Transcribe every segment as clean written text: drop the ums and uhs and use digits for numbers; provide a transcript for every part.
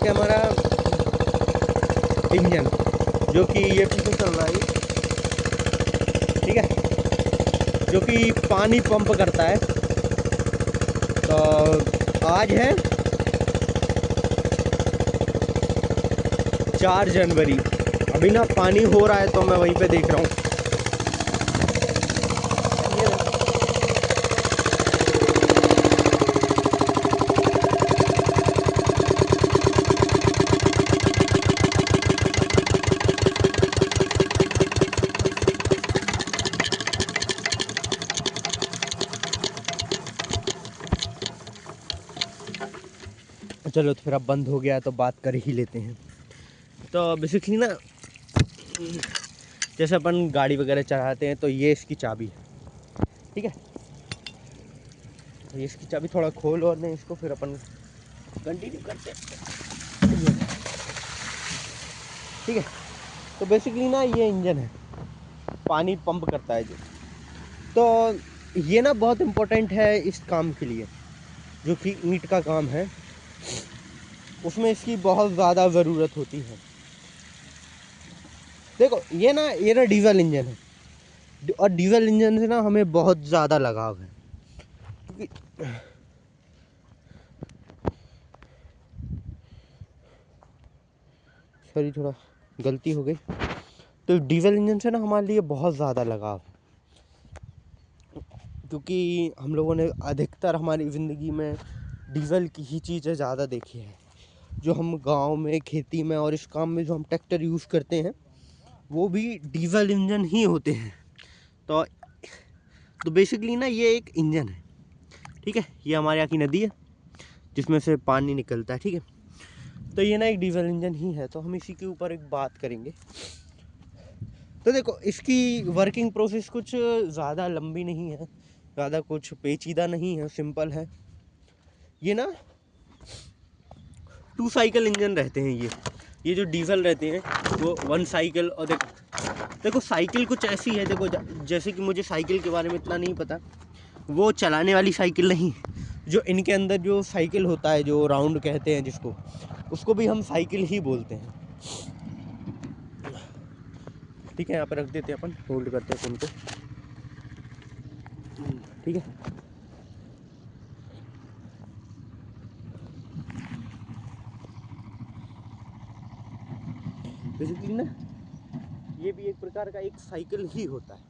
एक हमारा इंजन जो कि ये पीछे चल रहा है, ठीक है, जो कि पानी पंप करता है। तो आज है 4 जनवरी, अभी ना पानी हो रहा है तो मैं वहीं पे देख रहा हूँ। चलो तो फिर अब बंद हो गया तो बात कर ही लेते हैं। तो बेसिकली ना, जैसे अपन गाड़ी वगैरह चलाते हैं तो ये इसकी चाबी है, ठीक है। ये इसकी चाबी थोड़ा खोल और नहीं इसको, फिर अपन कंटिन्यू करते हैं, ठीक है। तो बेसिकली ना ये इंजन है, पानी पंप करता है जो। तो ये ना बहुत इम्पोर्टेंट है इस काम के लिए, जो कि ईंट का काम है, उसमें इसकी बहुत ज़्यादा ज़रूरत होती है। देखो ये ना डीजल इंजन है, और डीजल इंजन से ना हमें बहुत ज़्यादा लगाव है, क्योंकि सॉरी थोड़ा गलती हो गई। तो डीजल इंजन से ना हमारे लिए बहुत ज़्यादा लगाव है, क्योंकि हम लोगों ने अधिकतर हमारी ज़िंदगी में डीजल की ही चीज़ें ज़्यादा देखी है। जो हम गांव में, खेती में और इस काम में जो हम ट्रैक्टर यूज़ करते हैं वो भी डीजल इंजन ही होते हैं। तो बेसिकली ना ये एक इंजन है, ठीक है। ये हमारे यहाँ की नदी है जिसमें से पानी निकलता है, ठीक है। तो ये ना एक डीजल इंजन ही है, तो हम इसी के ऊपर एक बात करेंगे। तो देखो इसकी वर्किंग प्रोसेस कुछ ज़्यादा लंबी नहीं है, ज़्यादा कुछ पेचीदा नहीं है, सिंपल है। ये ना 2 साइकिल इंजन रहते हैं। ये जो डीजल रहते हैं वो 1 साइकिल। और देखो साइकिल कुछ ऐसी है, देखो जैसे कि मुझे साइकिल के बारे में इतना नहीं पता, वो चलाने वाली साइकिल नहीं, जो इनके अंदर जो साइकिल होता है, जो राउंड कहते हैं जिसको, उसको भी हम साइकिल ही बोलते हैं, ठीक है। यहाँ पर रख देते हैं, अपन होल्ड करते हैं फोन को, ठीक है। बेसिकली ना ये भी एक प्रकार का एक साइकिल ही होता है।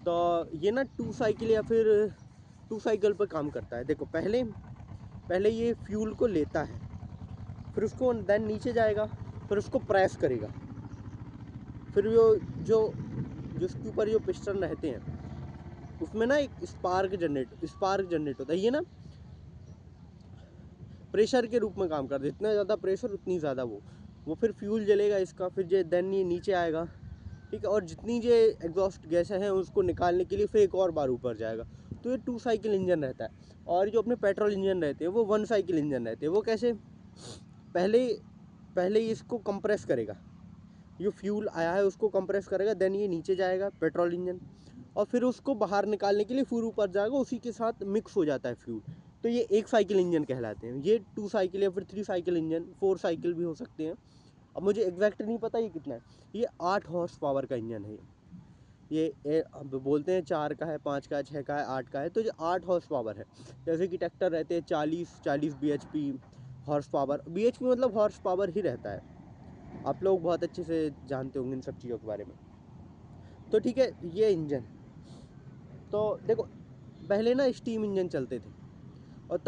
तो ये ना 2 साइकिल या फिर 2 साइकिल पर काम करता है। देखो पहले ये फ्यूल को लेता है, फिर उसको देन नीचे जाएगा, फिर उसको प्रेस करेगा, फिर जो उसके ऊपर जो पिस्टन रहते हैं उसमें ना एक स्पार्क जनरेट होता है। ये ना प्रेशर के रूप में काम करता है, जितना ज़्यादा प्रेशर उतनी ज़्यादा वो फिर फ्यूल जलेगा इसका, फिर देन ये नीचे आएगा, ठीक है। और जितनी जो एग्जॉस्ट गैसें हैं उसको निकालने के लिए फिर एक और बार ऊपर जाएगा। तो ये 2 साइकिल इंजन रहता है। और जो अपने पेट्रोल इंजन रहते हैं वो 1 साइकिल इंजन रहते हैं। वो कैसे, पहले इसको कंप्रेस करेगा, जो फ्यूल आया है उसको कंप्रेस करेगा, देन ये नीचे जाएगा पेट्रोल इंजन, और फिर उसको बाहर निकालने के लिए फिर ऊपर जाएगा, उसी के साथ मिक्स हो जाता है फ्यूल। तो ये 1 साइकिल इंजन कहलाते हैं। ये 2 साइकिल या फिर 3 साइकिल इंजन, 4 साइकिल भी हो सकते हैं, अब मुझे एग्जैक्ट नहीं पता ये कितना है। ये 8 हॉर्स पावर का इंजन है। ये अब बोलते हैं 4 का है, 5 का है, 6 का है, 8 का है, तो ये 8 हॉर्स पावर है। जैसे कि ट्रैक्टर रहते हैं 40 bhp हॉर्स पावर, bhp मतलब हॉर्स पावर ही रहता है। आप लोग बहुत अच्छे से जानते होंगे इन सब चीज़ों के बारे में। तो ठीक है, ये इंजन, तो देखो पहले ना स्टीम इंजन चलते थे, और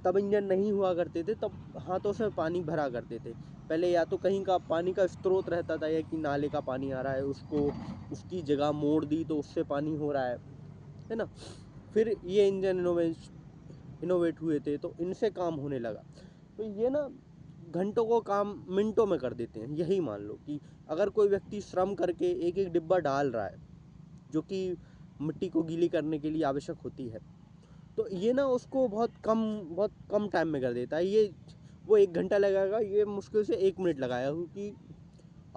तब इंजन नहीं हुआ करते थे, तब हाथों से पानी भरा करते थे। पहले या तो कहीं का पानी का स्रोत रहता था, या कि नाले का पानी आ रहा है, उसको उसकी जगह मोड़ दी तो उससे पानी हो रहा है ना। फिर ये इंजन इनोवेट हुए थे, तो इनसे काम होने लगा। तो ये ना घंटों को काम मिनटों में कर देते हैं। यही मान लो कि अगर कोई व्यक्ति श्रम करके एक एक डिब्बा डाल रहा है, जो कि मिट्टी को गीली करने के लिए आवश्यक होती है, तो ये ना उसको बहुत कम टाइम में कर देता है। ये वो 1 घंटा लगाएगा, ये मुश्किल से 1 मिनट लगाएगा, क्योंकि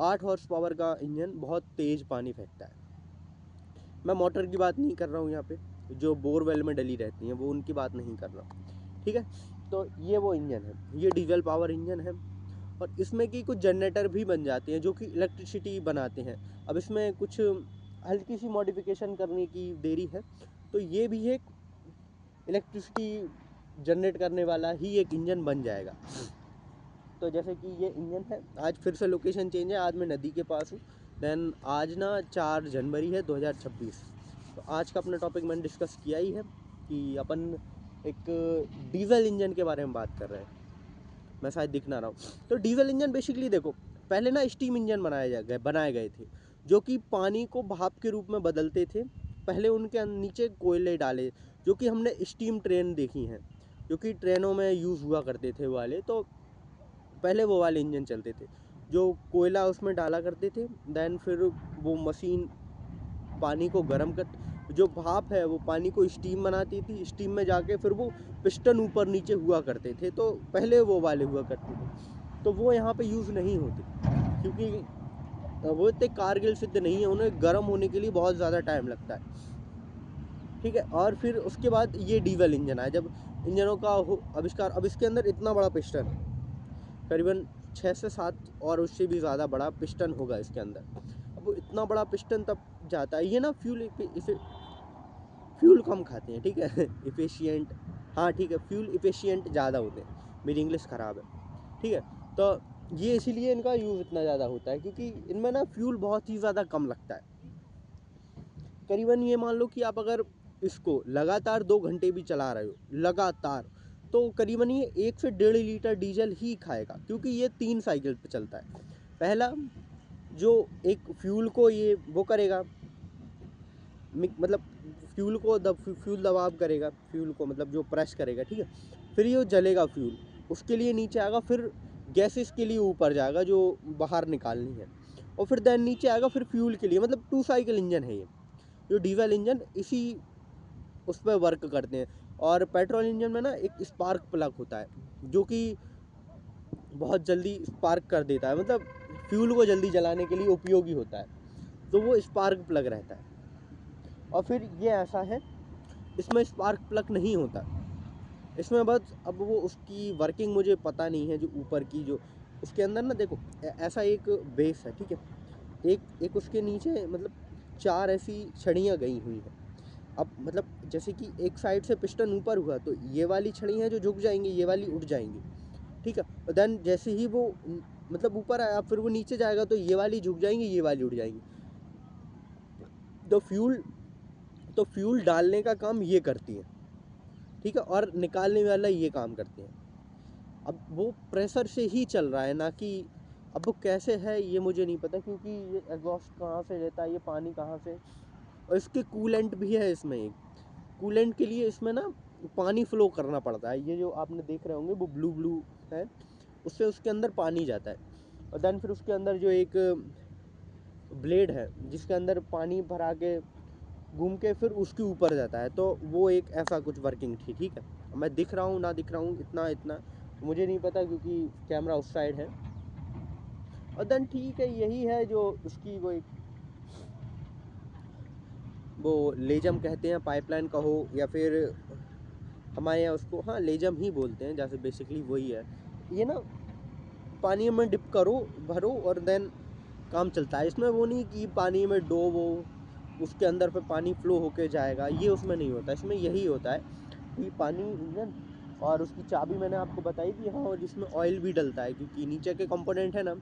8 हॉर्स पावर का इंजन बहुत तेज़ पानी फेंकता है। मैं मोटर की बात नहीं कर रहा हूँ यहाँ पे, जो बोरवेल में डली रहती हैं वो, उनकी बात नहीं कर रहा हूँ, ठीक है। तो ये वो इंजन है, ये डीजल पावर इंजन है। और इसमें की कुछ जनरेटर भी बन जाते हैं जो कि इलेक्ट्रिसिटी बनाते हैं। अब इसमें कुछ हल्की सी मॉडिफिकेशन करने की देरी है, तो ये भी एक इलेक्ट्रिसिटी जनरेट करने वाला ही एक इंजन बन जाएगा। तो जैसे कि ये इंजन है, आज फिर से लोकेशन चेंज है, आज मैं नदी के पास हूँ। देन आज ना 4 जनवरी है 2026। तो आज का अपना टॉपिक मैंने डिस्कस किया ही है कि अपन एक डीजल इंजन के बारे में बात कर रहे हैं। मैं शायद दिख ना रहा हूँ। तो डीजल इंजन बेसिकली देखो, पहले ना स्टीम इंजन बनाए गए थे जो कि पानी को भाप के रूप में बदलते थे। पहले उनके नीचे कोयले डाले, जो कि हमने स्टीम ट्रेन देखी हैं, जो कि ट्रेनों में यूज़ हुआ करते थे वाले। तो पहले वो वाले इंजन चलते थे जो कोयला उसमें डाला करते थे। देन फिर वो मशीन पानी को गर्म कर, जो भाप है वो पानी को स्टीम बनाती थी। स्टीम में जाके फिर वो पिस्टन ऊपर नीचे हुआ करते थे। तो पहले वो वाले हुआ करते थे, तो वो यहाँ पे यूज़ नहीं होते क्योंकि वो इतने कारगिल सिद्ध नहीं है, उन्हें गर्म होने के लिए बहुत ज़्यादा टाइम लगता है। ठीक है, और फिर उसके बाद ये डीजल इंजन आया। जब इंजनों का आविष्कार, अब इसके अंदर इतना बड़ा पिस्टन है, करीबन 6 से 7 और उससे भी ज़्यादा बड़ा पिस्टन होगा इसके अंदर। अब वो इतना बड़ा पिस्टन तब जाता है, ये ना फ्यूल कम खाते हैं, ठीक है इफिशियंट, हाँ ठीक है, फ्यूल इफिशियंट ज़्यादा होते हैं, मेरी इंग्लिश ख़राब है, ठीक है। तो ये इसीलिए इनका यूज़ इतना ज़्यादा होता है क्योंकि इनमें ना फ्यूल बहुत ही ज़्यादा कम लगता है। करीबन ये मान लो कि आप अगर इसको लगातार 2 घंटे भी चला रहे हो लगातार, तो करीबन ये 1 से 1.5 लीटर डीजल ही खाएगा, क्योंकि ये 3 साइकिल पे चलता है। पहला जो एक फ्यूल को ये वो करेगा, मतलब फ्यूल दबाव करेगा, फ्यूल को मतलब जो प्रेस करेगा, ठीक है। फिर ये जलेगा फ्यूल, उसके लिए नीचे आएगा, फिर गैसेस के लिए ऊपर जाएगा जो बाहर निकालनी है, और फिर देन नीचे आएगा फिर फ्यूल के लिए। मतलब 2 साइकिल इंजन है ये, जो डीजल इंजन इसी उस पर वर्क करते हैं। और पेट्रोल इंजन में ना एक स्पार्क प्लग होता है जो कि बहुत जल्दी स्पार्क कर देता है, मतलब फ्यूल को जल्दी जलाने के लिए उपयोगी होता है, तो वो स्पार्क प्लग रहता है। और फिर ये ऐसा है, इसमें स्पार्क प्लग नहीं होता इसमें, बस अब वो उसकी वर्किंग मुझे पता नहीं है। जो ऊपर की जो उसके अंदर ना देखो ऐसा एक बेस है, ठीक है, एक उसके नीचे मतलब 4 ऐसी छड़ियाँ गई हुई हैं। अब मतलब जैसे कि एक साइड से पिस्टन ऊपर हुआ तो ये वाली छड़ी हैं जो झुक जाएंगी, ये वाली उठ जाएंगी, ठीक है। और देन जैसे ही वो मतलब ऊपर आया फिर वो नीचे जाएगा तो ये वाली झुक जाएंगी, ये वाली उठ जाएंगी। तो फ्यूल डालने का काम ये करती है, ठीक है, और निकालने वाला ये काम करते हैं। अब वो प्रेशर से ही चल रहा है ना कि अब वो कैसे है ये मुझे नहीं पता, क्योंकि ये एग्जॉस्ट कहाँ से लेता है, ये पानी कहाँ से। और इसके कूलेंट भी है इसमें, एक कूलेंट के लिए इसमें ना पानी फ्लो करना पड़ता है। ये जो आपने देख रहे होंगे वो ब्लू है, उससे उसके अंदर पानी जाता है। और देन फिर उसके अंदर जो एक ब्लेड है जिसके अंदर पानी भरा के घूम के फिर उसके ऊपर जाता है, तो वो एक ऐसा कुछ वर्किंग थी, ठीक है। मैं दिख रहा हूँ ना दिख रहा हूँ इतना मुझे नहीं पता क्योंकि कैमरा उस साइड है। और देन ठीक है, यही है जो उसकी वो लेजम कहते हैं, पाइपलाइन कहो या फिर हमारे यहाँ उसको हाँ लेजम ही बोलते हैं, जैसे बेसिकली वही है। ये ना पानी में डिप करो भरो और देन काम चलता है। इसमें वो नहीं कि पानी में डोबो उसके अंदर पे पानी फ्लो होके जाएगा, ये उसमें नहीं होता। इसमें यही होता है कि पानी इंजन, और उसकी चाबी मैंने आपको बताई थी, हाँ, और जिसमें ऑयल भी डलता है क्योंकि नीचे के कंपोनेंट है ना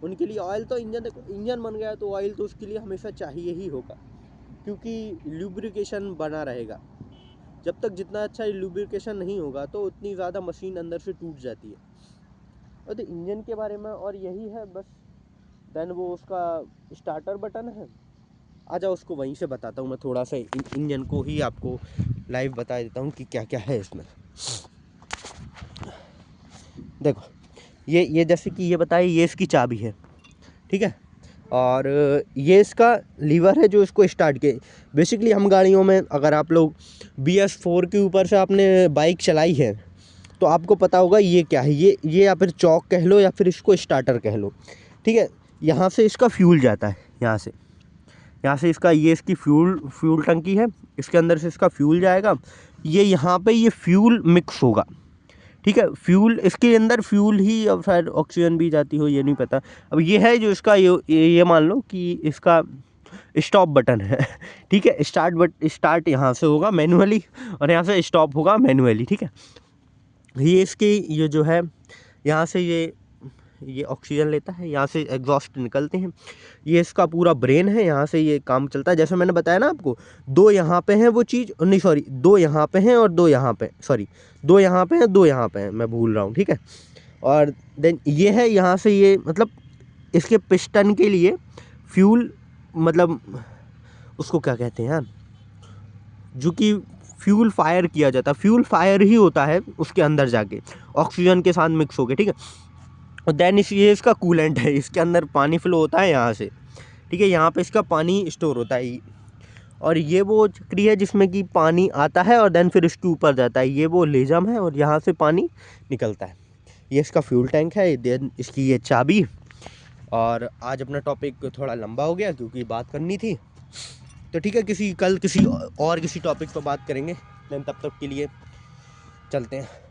उनके लिए ऑयल। तो इंजन बन गया तो ऑयल तो उसके लिए हमेशा चाहिए ही होगा, क्योंकि लुब्रिकेशन बना रहेगा। जब तक जितना अच्छा लुब्रिकेशन नहीं होगा तो उतनी ज़्यादा मशीन अंदर से टूट जाती है। और तो इंजन के बारे में और यही है बस। देन वो उसका स्टार्टर बटन है, आ जाओ उसको वहीं से बताता हूँ मैं, थोड़ा सा इंजन को ही आपको लाइव बता देता हूँ कि क्या क्या है इसमें। देखो ये जैसे कि ये बताइए, ये इसकी चाबी है, ठीक है, और ये इसका लीवर है जो इसको स्टार्ट किए। बेसिकली हम गाड़ियों में, अगर आप लोग BS4 के ऊपर से आपने बाइक चलाई है तो आपको पता होगा ये क्या है। ये या फिर चौक कह लो या फिर इसको स्टार्टर कह लो, ठीक है। यहाँ से इसका फ्यूल जाता है, यहाँ से इसका, ये इसकी फ्यूल टंकी है, इसके अंदर से इसका फ्यूल जाएगा। ये यहाँ पे ये फ्यूल मिक्स होगा, ठीक है। फ्यूल इसके अंदर फ्यूल ही, अब शायद ऑक्सीजन भी जाती हो, ये नहीं पता। अब ये है जो इसका ये मान लो कि इसका स्टॉप बटन है ठीक है। स्टार्ट यहाँ से होगा मैनुअली और यहाँ से स्टॉप होगा मैनुअली, ठीक है। ये इसके ये जो है यहाँ से ये ऑक्सीजन लेता है, यहाँ से एग्जॉस्ट निकलते हैं, ये इसका पूरा ब्रेन है, यहाँ से ये काम चलता है। जैसे मैंने बताया ना आपको, दो यहाँ पे हैं वो चीज़, नहीं सॉरी, दो यहाँ पे हैं और दो यहाँ पे, सॉरी दो यहाँ पे हैं दो यहाँ पे हैं, मैं भूल रहा हूँ, ठीक है। और देन ये है यहाँ से ये मतलब इसके पिस्टन के लिए फ्यूल, मतलब उसको क्या कहते हैं यार, जो कि फ्यूल फायर किया जाता है, फ्यूल फायर ही होता है उसके अंदर जाके ऑक्सीजन के साथ मिक्स होके, ठीक है। और देन ये इसका कूलेंट है, इसके अंदर पानी फ्लो होता है यहाँ से, ठीक है। यहाँ पे इसका पानी स्टोर होता है, और ये वो चक्री है जिसमें कि पानी आता है और देन फिर इसके ऊपर जाता है, ये वो लेजम है और यहाँ से पानी निकलता है। ये इसका फ्यूल टैंक है, देन इसकी ये चाबी। और आज अपना टॉपिक थोड़ा लंबा हो गया क्योंकि बात करनी थी, तो ठीक है, कल किसी और किसी टॉपिक पर बात करेंगे। देन तब तक के लिए चलते हैं।